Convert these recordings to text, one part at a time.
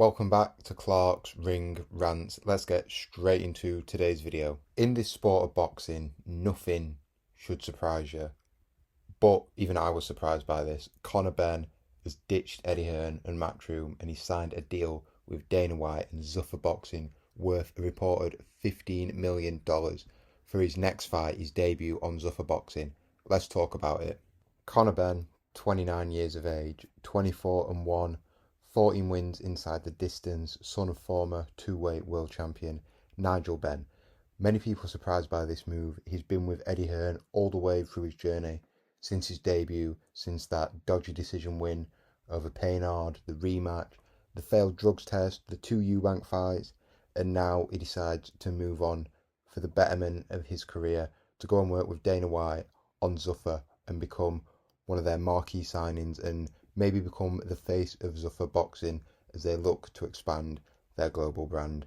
Welcome back to Clark's Ring Rants. Let's get straight into today's video. In this sport of boxing, nothing should surprise you. But even I was surprised by this. Conor Benn has ditched Eddie Hearn and Matchroom and he signed a deal with Dana White and Zuffa Boxing worth a reported $15 million for his next fight, his debut on Zuffa Boxing. Let's talk about it. Conor Benn, 29 years of age, 24-1, 14 wins inside the distance, son of former two-weight world champion Nigel Benn. Many people are surprised by this move. He's been with Eddie Hearn all the way through his journey, since his debut, since that dodgy decision win over Paynard, the rematch, the failed drugs test, the two Eubank fights, and now he decides to move on for the betterment of his career, to go and work with Dana White on Zuffa and become one of their marquee signings and maybe become the face of Zuffa Boxing as they look to expand their global brand.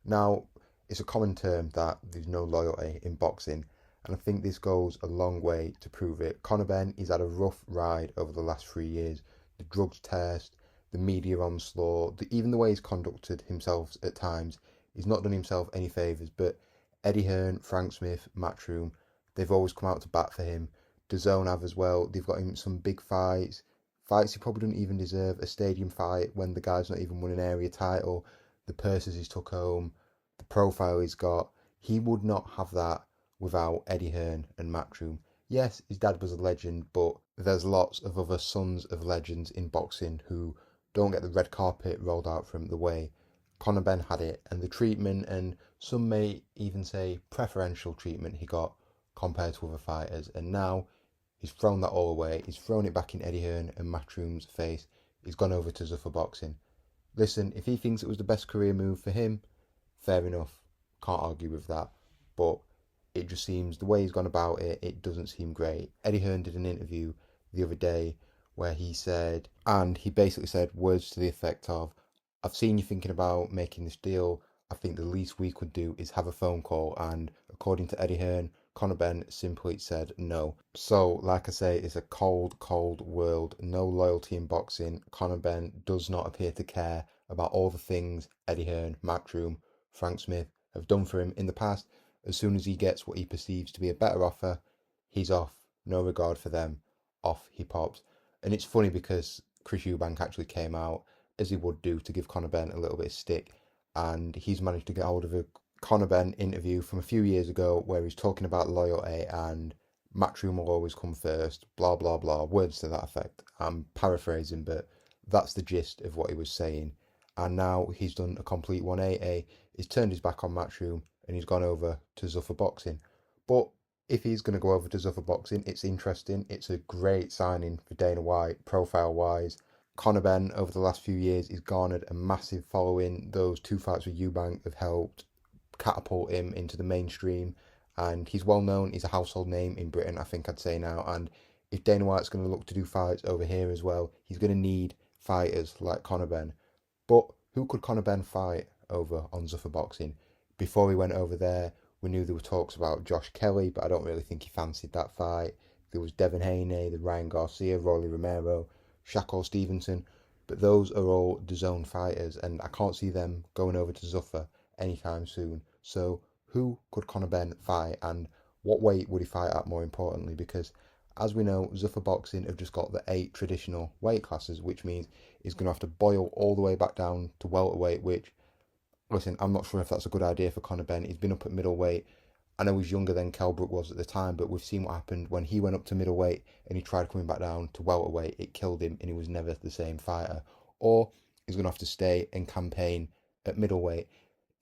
Now, it's a common term that there's no loyalty in boxing, and I think this goes a long way to prove it. Conor Benn, he's had a rough ride over the last 3 years. The drugs test, the media onslaught, even the way he's conducted himself at times, he's not done himself any favours. But Eddie Hearn, Frank Smith, Matchroom, they've always come out to bat for him. DAZN have as well. They've got him some big fights he probably don't even deserve, a stadium fight when the guy's not even won an area title, the purses he's took home, the profile he's got. He would not have that without Eddie Hearn and Matchroom. Yes, his dad was a legend, but there's lots of other sons of legends in boxing who don't get the red carpet rolled out for him the way Conor Benn had it, and the treatment, and some may even say preferential treatment he got compared to other fighters. And now he's thrown that all away. He's thrown it back in Eddie Hearn and Matchroom's face. He's gone over to Zuffa Boxing. Listen, if he thinks it was the best career move for him, fair enough. Can't argue with that. But it just seems the way he's gone about it, it doesn't seem great. Eddie Hearn did an interview the other day where he said, and he basically said words to the effect of, I've seen you thinking about making this deal. I think the least we could do is have a phone call. And according to Eddie Hearn, Conor Benn simply said no. So, like I say, it's a cold, cold world. No loyalty in boxing. Conor Benn does not appear to care about all the things Eddie Hearn, Matchroom, Frank Smith have done for him in the past. As soon as he gets what he perceives to be a better offer, he's off. No regard for them. Off he pops. And it's funny because Chris Eubank actually came out, as he would do, to give Conor Benn a little bit of stick. And he's managed to get hold of a Conor Benn interview from a few years ago where he's talking about loyalty and Matchroom will always come first, blah, blah, blah, words to that effect. I'm paraphrasing, but that's the gist of what he was saying. And now he's done a complete 180. He's turned his back on Matchroom and he's gone over to Zuffa Boxing. But if he's going to go over to Zuffa Boxing, it's interesting. It's a great signing for Dana White, profile-wise. Conor Benn, over the last few years, he's garnered a massive following. Those two fights with Eubank have helped catapult him into the mainstream, and he's well known. He's a household name in Britain, I think I'd say now. And if Dana White's going to look to do fights over here as well, he's going to need fighters like Conor Benn. But who could Conor Benn fight over on Zuffa Boxing? Before he went over there, we knew there were talks about Josh Kelly, but I don't really think he fancied that fight. There was Devin Haney, the Ryan Garcia, Rolly Romero, Shakur Stevenson, but those are all DAZN fighters, and I can't see them going over to Zuffa anytime soon. So who could Conor Benn fight, and what weight would he fight at, more importantly? Because as we know, Zuffa Boxing have just got the 8 traditional weight classes, which means he's going to have to boil all the way back down to welterweight, which, listen, I'm not sure if that's a good idea for Conor Benn. He's been up at middleweight. I know he's younger than Kell Brook was at the time, but we've seen what happened when he went up to middleweight and he tried coming back down to welterweight. It killed him and he was never the same fighter. Or he's going to have to stay and campaign at middleweight.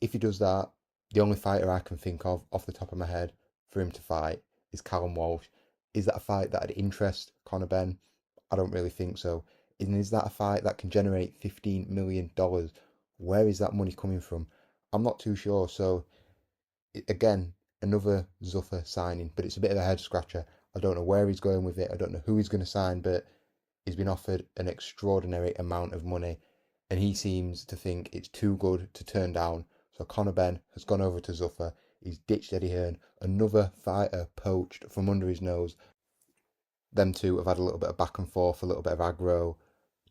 If he does that, the only fighter I can think of off the top of my head for him to fight is Callum Walsh. Is that a fight that would interest Conor Benn? I don't really think so. And is that a fight that can generate $15 million? Where is that money coming from? I'm not too sure. So, again, another Zuffa signing, but it's a bit of a head scratcher. I don't know where he's going with it. I don't know who he's going to sign, but he's been offered an extraordinary amount of money, and he seems to think it's too good to turn down. So Conor Benn has gone over to Zuffa. He's ditched Eddie Hearn. Another fighter poached from under his nose. Them two have had a little bit of back and forth, a little bit of aggro.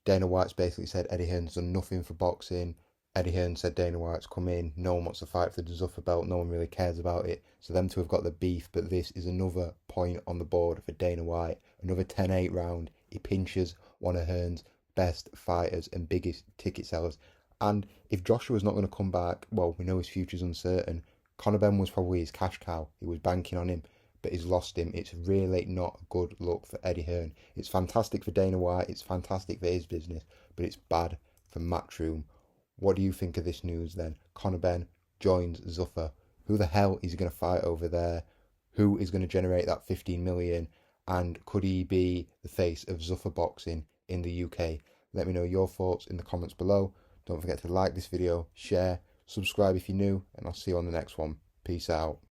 Dana White's basically said Eddie Hearn's done nothing for boxing. Eddie Hearn said Dana White's come in, no one wants to fight for the Zuffa belt, no one really cares about it. So them two have got the beef, but this is another point on the board for Dana White. Another 10-8 round. He pinches one of Hearn's best fighters and biggest ticket sellers. And if Joshua's not going to come back, well, we know his future's uncertain. Conor Benn was probably his cash cow. He was banking on him, but he's lost him. It's really not a good look for Eddie Hearn. It's fantastic for Dana White. It's fantastic for his business, but it's bad for Matchroom. What do you think of this news then? Conor Benn joins Zuffa. Who the hell is he going to fight over there? Who is going to generate that 15 million? And could he be the face of Zuffa boxing in the UK? Let me know your thoughts in the comments below. Don't forget to like this video, share, subscribe if you're new, and I'll see you on the next one. Peace out.